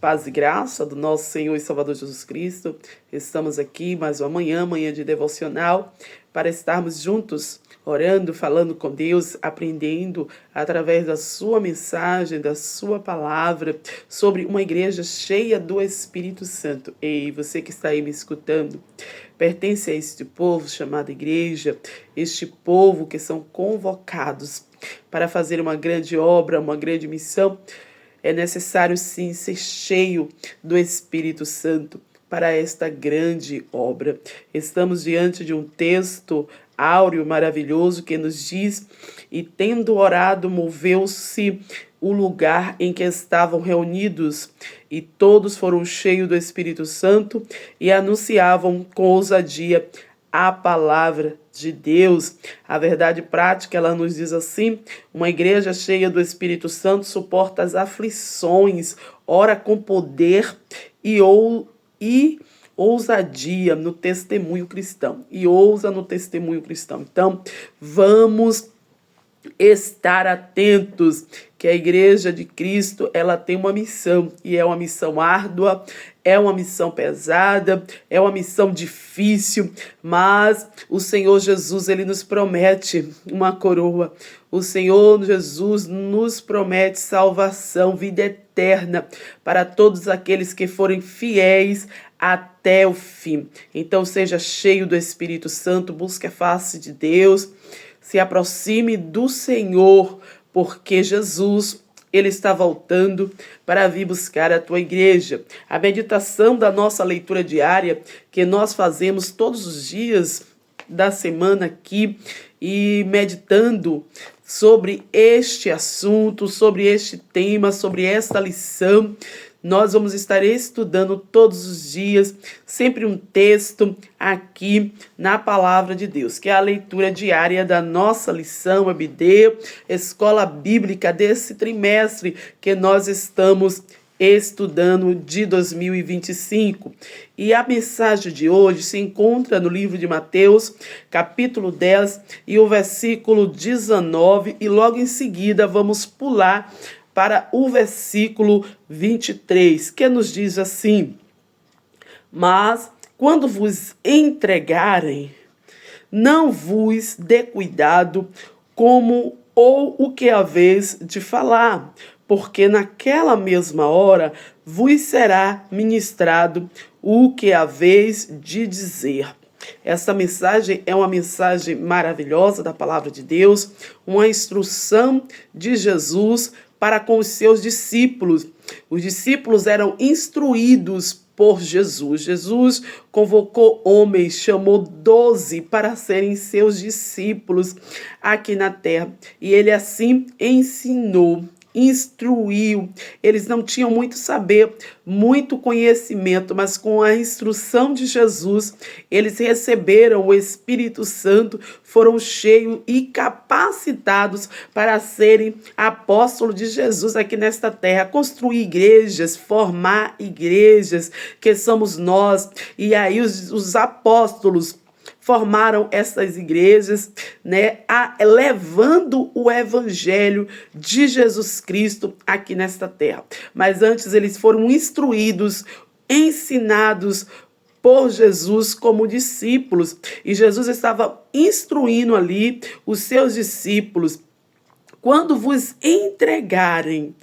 Paz e graça do nosso Senhor e Salvador Jesus Cristo. Estamos aqui mais uma manhã de devocional, para estarmos juntos, orando, falando com Deus, aprendendo através da sua mensagem, da sua palavra, sobre uma igreja cheia do Espírito Santo. Ei, você que está aí me escutando, pertence a este povo chamado igreja, este povo que são convocados para fazer uma grande obra, uma grande missão. É necessário, sim, ser cheio do Espírito Santo para esta grande obra. Estamos diante de um texto áureo, maravilhoso, que nos diz: e tendo orado, moveu-se o lugar em que estavam reunidos, e todos foram cheios do Espírito Santo e anunciavam com ousadia a palavra de Deus. A verdade prática, ela nos diz assim: uma igreja cheia do Espírito Santo suporta as aflições, ora com poder e ousadia no testemunho cristão. E ousa no testemunho cristão. Então, vamos estar atentos, que a igreja de Cristo, ela tem uma missão, e é uma missão árdua, é uma missão pesada, é uma missão difícil, mas o Senhor Jesus, ele nos promete uma coroa. O Senhor Jesus nos promete salvação, vida eterna para todos aqueles que forem fiéis até o fim. Então seja cheio do Espírito Santo, busque a face de Deus, se aproxime do Senhor, porque Jesus, ele está voltando para vir buscar a tua igreja. A meditação da nossa leitura diária, que nós fazemos todos os dias da semana aqui, e meditando sobre este assunto, sobre este tema, sobre esta lição, nós vamos estar estudando todos os dias, sempre um texto aqui na Palavra de Deus, que é a leitura diária da nossa lição EBD, Escola Bíblica desse trimestre que nós estamos estudando de 2025. E a mensagem de hoje se encontra no livro de Mateus, capítulo 10 e o versículo 19, e logo em seguida vamos pular para o versículo 23, que nos diz assim: mas quando vos entregarem, não vos dê cuidado como ou o que haveis de falar, porque naquela mesma hora vos será ministrado o que haveis de dizer. Essa mensagem é uma mensagem maravilhosa da palavra de Deus, uma instrução de Jesus para com os seus discípulos. Os discípulos eram instruídos por Jesus. Jesus convocou homens, chamou 12 para serem seus discípulos aqui na terra. E ele assim ensinou, instruiu. Eles não tinham muito saber, muito conhecimento, mas com a instrução de Jesus, eles receberam o Espírito Santo, foram cheios e capacitados para serem apóstolos de Jesus aqui nesta terra, construir igrejas, formar igrejas, que somos nós. E aí os apóstolos formaram essas igrejas, né, levando o evangelho de Jesus Cristo aqui nesta terra. Mas antes eles foram instruídos, ensinados por Jesus como discípulos. E Jesus estava instruindo ali os seus discípulos: quando vos entregarem,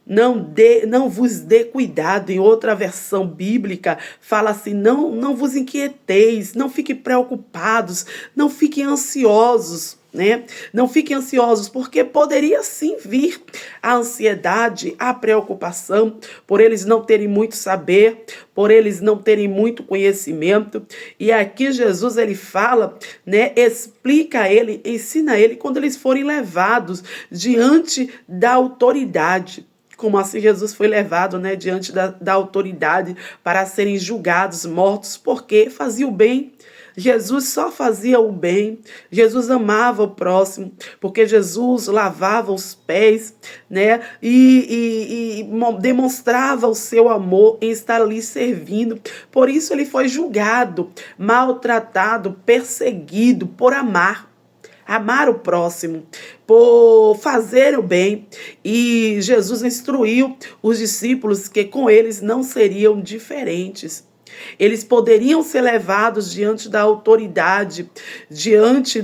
não vos dê cuidado. Em outra versão bíblica fala assim: não vos inquieteis, não fiquem preocupados, não fiquem ansiosos, né? Não fiquem ansiosos, porque poderia sim vir a ansiedade, a preocupação, por eles não terem muito saber, por eles não terem muito conhecimento. E aqui Jesus, ele fala, né? Explica a ele, ensina a ele quando eles forem levados diante da autoridade. Como assim Jesus foi levado, né, diante da autoridade para serem julgados, mortos, porque fazia o bem. Jesus só fazia o bem. Jesus amava o próximo, porque Jesus lavava os pés, né, e demonstrava o seu amor em estar ali servindo. Por isso ele foi julgado, maltratado, perseguido por amar. amar o próximo, por fazer o bem. E Jesus instruiu os discípulos que com eles não seriam diferentes. Eles poderiam ser levados diante da autoridade, diante,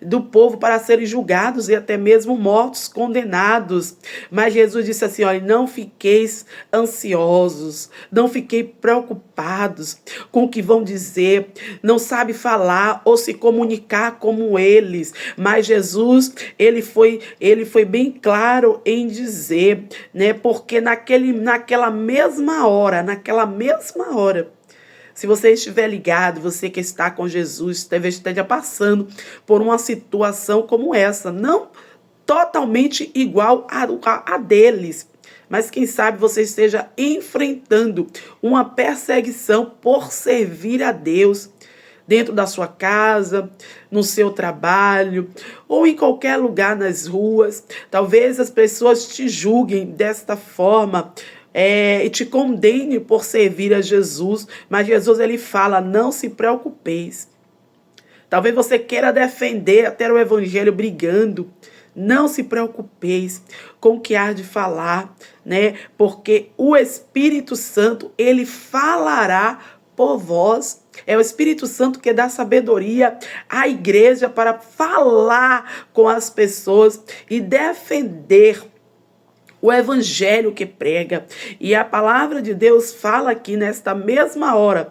do povo para serem julgados e até mesmo mortos, condenados. Mas Jesus disse assim, olha, não fiqueis ansiosos, não fiquei preocupados com o que vão dizer, não sabe falar ou se comunicar como eles. Mas Jesus, ele foi bem claro em dizer, porque naquela mesma hora, se você estiver ligado, você que está com Jesus, talvez esteja passando por uma situação como essa, não totalmente igual a deles, mas quem sabe você esteja enfrentando uma perseguição por servir a Deus, dentro da sua casa, no seu trabalho, ou em qualquer lugar nas ruas. Talvez as pessoas te julguem desta forma, e te condene por servir a Jesus, mas Jesus ele fala, não se preocupeis. Talvez você queira defender até o evangelho brigando, não se preocupeis com o que há de falar, porque o Espírito Santo, ele falará por vós. É o Espírito Santo que dá sabedoria à igreja para falar com as pessoas e defender o evangelho que prega. E a palavra de Deus fala aqui nesta mesma hora,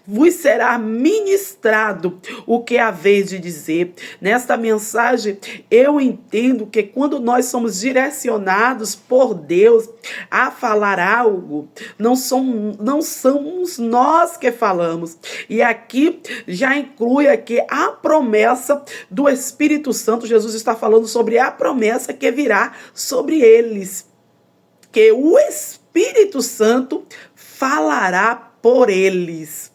vos será ministrado o que haveis de dizer. Nesta mensagem, eu entendo que quando nós somos direcionados por Deus a falar algo, não somos nós que falamos. E aqui já inclui aqui a promessa do Espírito Santo. Jesus está falando sobre a promessa que virá sobre eles, que o Espírito Santo falará por eles.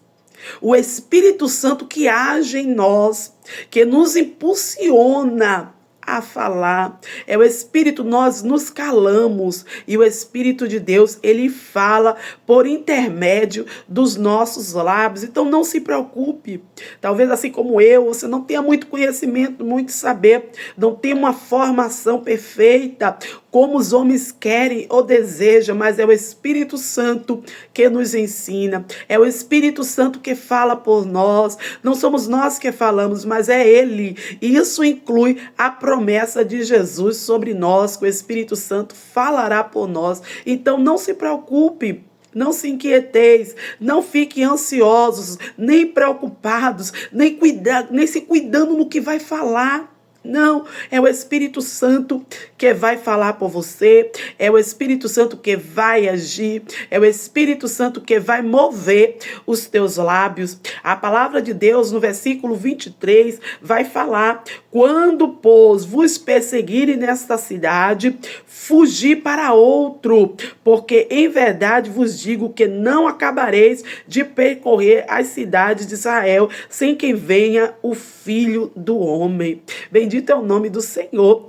O Espírito Santo que age em nós, que nos impulsiona a falar. É o Espírito, nós nos calamos e o Espírito de Deus, ele fala por intermédio dos nossos lábios. Então não se preocupe. Talvez assim como eu, você não tenha muito conhecimento, muito saber, não tenha uma formação perfeita, como os homens querem ou desejam, mas é o Espírito Santo que nos ensina, é o Espírito Santo que fala por nós, não somos nós que falamos, mas é Ele, e isso inclui a promessa de Jesus sobre nós, que o Espírito Santo falará por nós. Então não se preocupe, não se inquieteis, não fiquem ansiosos, nem preocupados, nem se cuidando no que vai falar. Não, é o Espírito Santo que vai falar por você, é o Espírito Santo que vai agir, é o Espírito Santo que vai mover os teus lábios. A palavra de Deus no versículo 23 vai falar, quando, pois, vos perseguirem nesta cidade, fugi para outro, porque em verdade vos digo que não acabareis de percorrer as cidades de Israel sem que venha o Filho do Homem. Bendito é o nome do Senhor,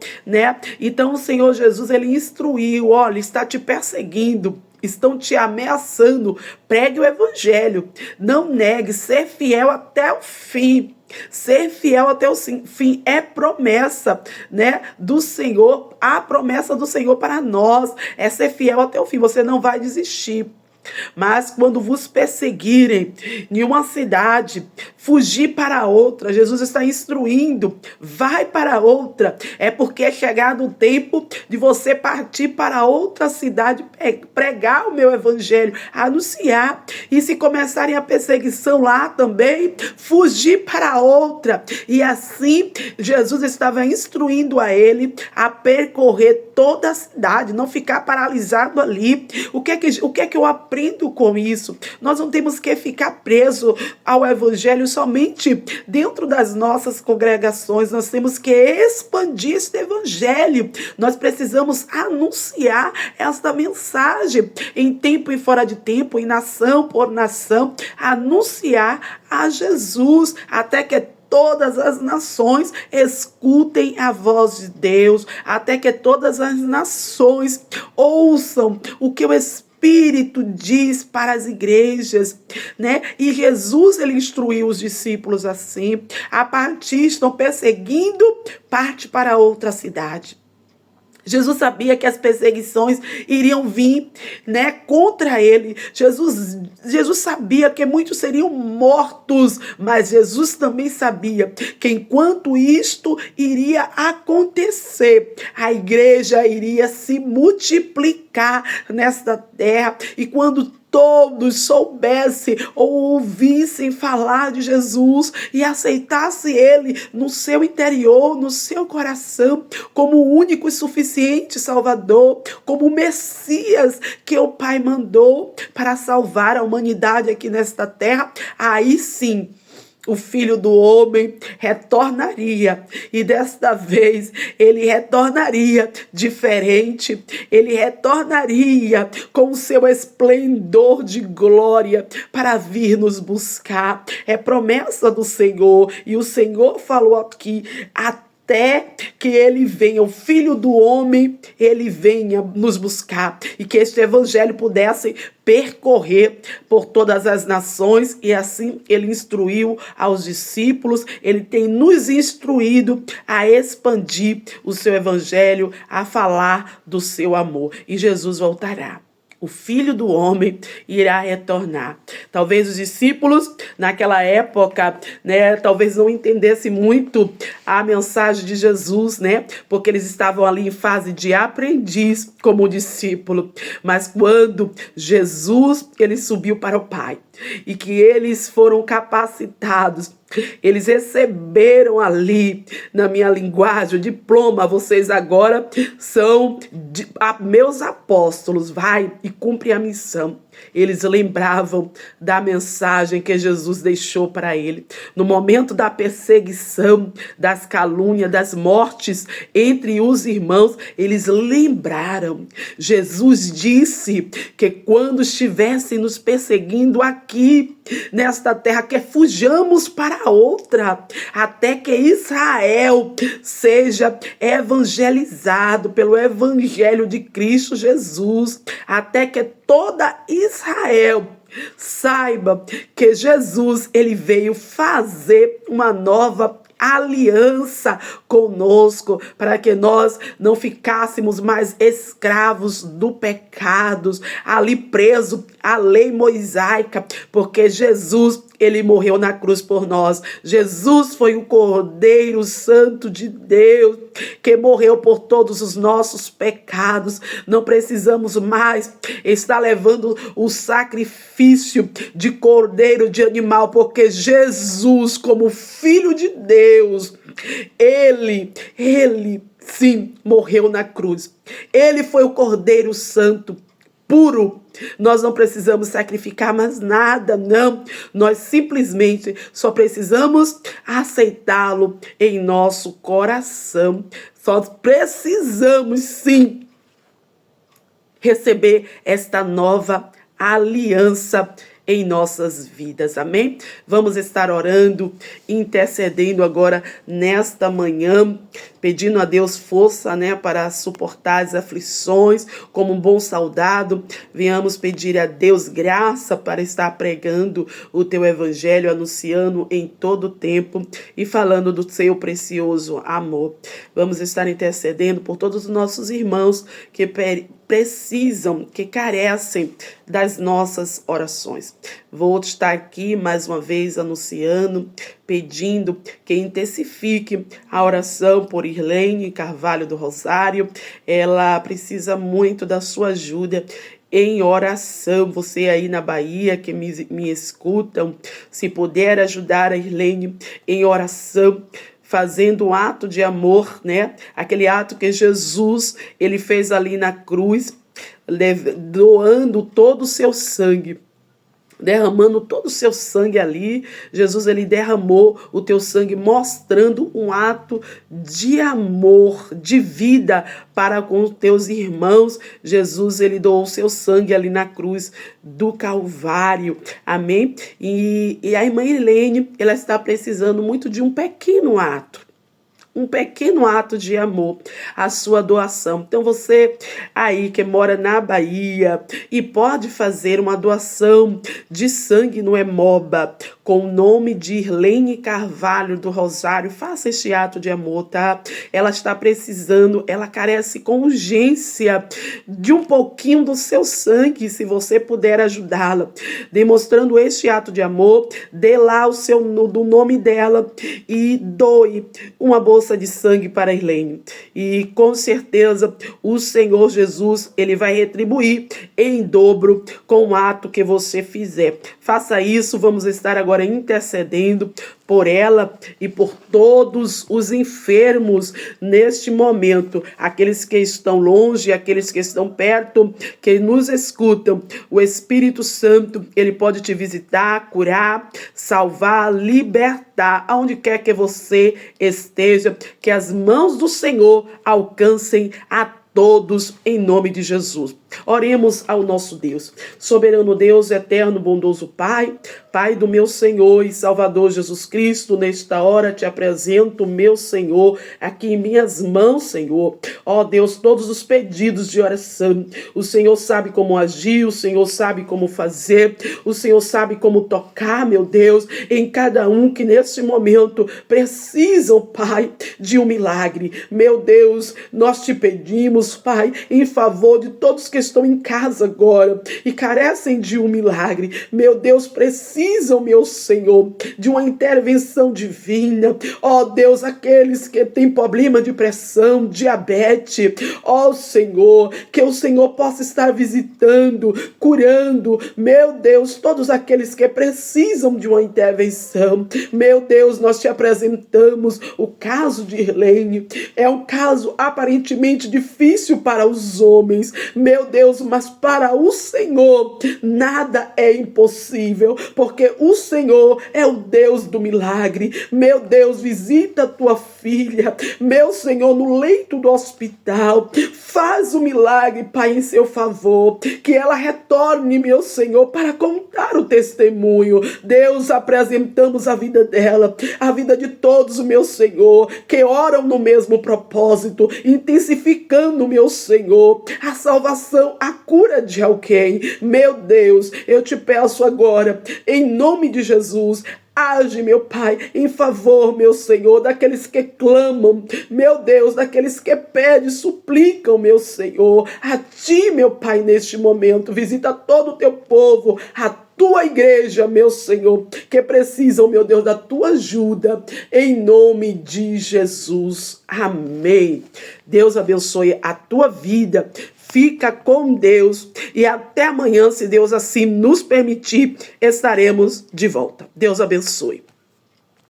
Então o Senhor Jesus, ele instruiu, olha, está te perseguindo, estão te ameaçando, pregue o evangelho, não negue, ser fiel até o fim. Ser fiel até o fim é promessa, do Senhor. A promessa do Senhor para nós é ser fiel até o fim. Você não vai desistir. Mas quando vos perseguirem em uma cidade, fugir para outra. Jesus está instruindo, vai para outra. É porque é chegado o tempo de você partir para outra cidade, pregar o meu evangelho, anunciar. E se começarem a perseguição lá também, fugir para outra. E assim, Jesus estava instruindo a ele a percorrer toda a cidade, não ficar paralisado ali. O que é que eu aprendo com isso? Nós não temos que ficar preso ao evangelho somente dentro das nossas congregações. Nós temos que expandir este evangelho. Nós precisamos anunciar esta mensagem em tempo e fora de tempo, em nação por nação, anunciar a Jesus até que todas as nações escutem a voz de Deus, até que todas as nações ouçam o que o Espírito Espírito diz para as igrejas, né? E Jesus, ele instruiu os discípulos assim: a partir, estão perseguindo, parte para outra cidade. Jesus sabia que as perseguições iriam vir, né, contra ele. Jesus sabia que muitos seriam mortos, mas Jesus também sabia que enquanto isto iria acontecer, a igreja iria se multiplicar nesta terra. E quando todos soubessem ou ouvissem falar de Jesus e aceitassem ele no seu interior, no seu coração, como o único e suficiente Salvador, como o Messias que o Pai mandou para salvar a humanidade aqui nesta terra, aí sim o Filho do Homem retornaria, e desta vez ele retornaria diferente, ele retornaria com o seu esplendor de glória para vir nos buscar. É promessa do Senhor, e o Senhor falou aqui: até que ele venha, o Filho do Homem, ele venha nos buscar, e que este evangelho pudesse percorrer por todas as nações. E assim ele instruiu aos discípulos, ele tem nos instruído a expandir o seu evangelho, a falar do seu amor. E Jesus voltará. O Filho do Homem irá retornar. Talvez os discípulos, naquela época, né, talvez não entendessem muito a mensagem de Jesus, né, porque eles estavam ali em fase de aprendiz como discípulo. Mas quando Jesus, ele subiu para o Pai, e que eles foram capacitados, eles receberam ali, na minha linguagem, o diploma: vocês agora são meus apóstolos, vai e cumpre a missão. Eles lembravam da mensagem que Jesus deixou para ele. No momento da perseguição, das calúnias, das mortes entre os irmãos, eles lembraram. Jesus disse que quando estivessem nos perseguindo aqui, nesta terra, que fujamos para outra, até que Israel seja evangelizado pelo evangelho de Cristo Jesus, até que toda Israel saiba que Jesus, ele veio fazer uma nova aliança conosco, para que nós não ficássemos mais escravos do pecado, ali preso à lei mosaica, porque Jesus, ele morreu na cruz por nós. Jesus foi o Cordeiro Santo de Deus, que morreu por todos os nossos pecados. Não precisamos mais estar levando o sacrifício de cordeiro, de animal, porque Jesus, como Filho de Deus, ele sim morreu na cruz. Ele foi o Cordeiro Santo, puro. Nós não precisamos sacrificar mais nada, não. Nós simplesmente só precisamos aceitá-lo em nosso coração. Só precisamos, sim, receber esta nova aliança em nossas vidas, amém? Vamos estar orando, intercedendo agora nesta manhã, pedindo a Deus força, né, para suportar as aflições, como um bom soldado. Venhamos pedir a Deus graça para estar pregando o teu evangelho, anunciando em todo o tempo e falando do seu precioso amor. Vamos estar intercedendo por todos os nossos irmãos que precisam, que carecem das nossas orações. Vou estar aqui mais uma vez anunciando, pedindo que intensifique a oração por Irlene Carvalho do Rosário. Ela precisa muito da sua ajuda em oração. Você aí na Bahia que me escutam, se puder ajudar a Irlene em oração, fazendo um ato de amor, né? Aquele ato que Jesus, ele fez ali na cruz, doando todo o seu sangue, derramando todo o seu sangue ali. Jesus, ele derramou o teu sangue, mostrando um ato de amor, de vida para com os teus irmãos. Jesus, ele doou o seu sangue ali na cruz do Calvário, amém? E a irmã Irlene, ela está precisando muito de um pequeno ato, um pequeno ato de amor, a sua doação. Então você aí que mora na Bahia e pode fazer uma doação de sangue no Hemoba com o nome de Irlene Carvalho do Rosário, faça este ato de amor, tá? Ela está precisando, ela carece com urgência de um pouquinho do seu sangue, se você puder ajudá-la. Demonstrando este ato de amor, dê lá do nome dela e doe uma bolsa de sangue para a Irlene. E com certeza o Senhor Jesus, ele vai retribuir em dobro com o ato que você fizer. Faça isso, vamos estar agora intercedendo por ela e por todos os enfermos neste momento, aqueles que estão longe, aqueles que estão perto, que nos escutam. O Espírito Santo, ele pode te visitar, curar, salvar, libertar, aonde quer que você esteja, que as mãos do Senhor alcancem a todos em nome de Jesus. Oremos ao nosso Deus. Soberano Deus, eterno, bondoso Pai, Pai do meu Senhor e Salvador Jesus Cristo, nesta hora te apresento, meu Senhor, aqui em minhas mãos, Senhor. Ó Deus, todos os pedidos de oração. O Senhor sabe como agir, o Senhor sabe como fazer, o Senhor sabe como tocar, meu Deus, em cada um que neste momento precisam, Pai, de um milagre. Meu Deus, nós te pedimos, Pai, em favor de todos que estão em casa agora e carecem de um milagre. Meu Deus, precisam, meu Senhor, de uma intervenção divina. Ó Deus, aqueles que têm problema de pressão, diabetes, ó Senhor, que o Senhor possa estar visitando, curando, meu Deus, todos aqueles que precisam de uma intervenção. Meu Deus, nós te apresentamos o caso de Irlene. É um caso aparentemente difícil para os homens, meu Deus, mas para o Senhor nada é impossível, porque o Senhor é o Deus do milagre. Meu Deus, visita a tua filha, meu Senhor, no leito do hospital, faz o milagre, Pai, em seu favor, que ela retorne, meu Senhor, para contar o testemunho. Deus, apresentamos a vida dela, a vida de todos, meu Senhor, que oram no mesmo propósito, intensificando, meu Senhor, a salvação, a cura de alguém. Meu Deus, eu te peço agora, em nome de Jesus, age, meu Pai, em favor, meu Senhor, daqueles que clamam, meu Deus, daqueles que pedem, suplicam, meu Senhor, a Ti, meu Pai, neste momento. Visita todo o Teu povo, a Tua igreja, meu Senhor, que precisam, meu Deus, da Tua ajuda, em nome de Jesus. Amém. Deus abençoe a tua vida. Fica com Deus e até amanhã, se Deus assim nos permitir, estaremos de volta. Deus abençoe.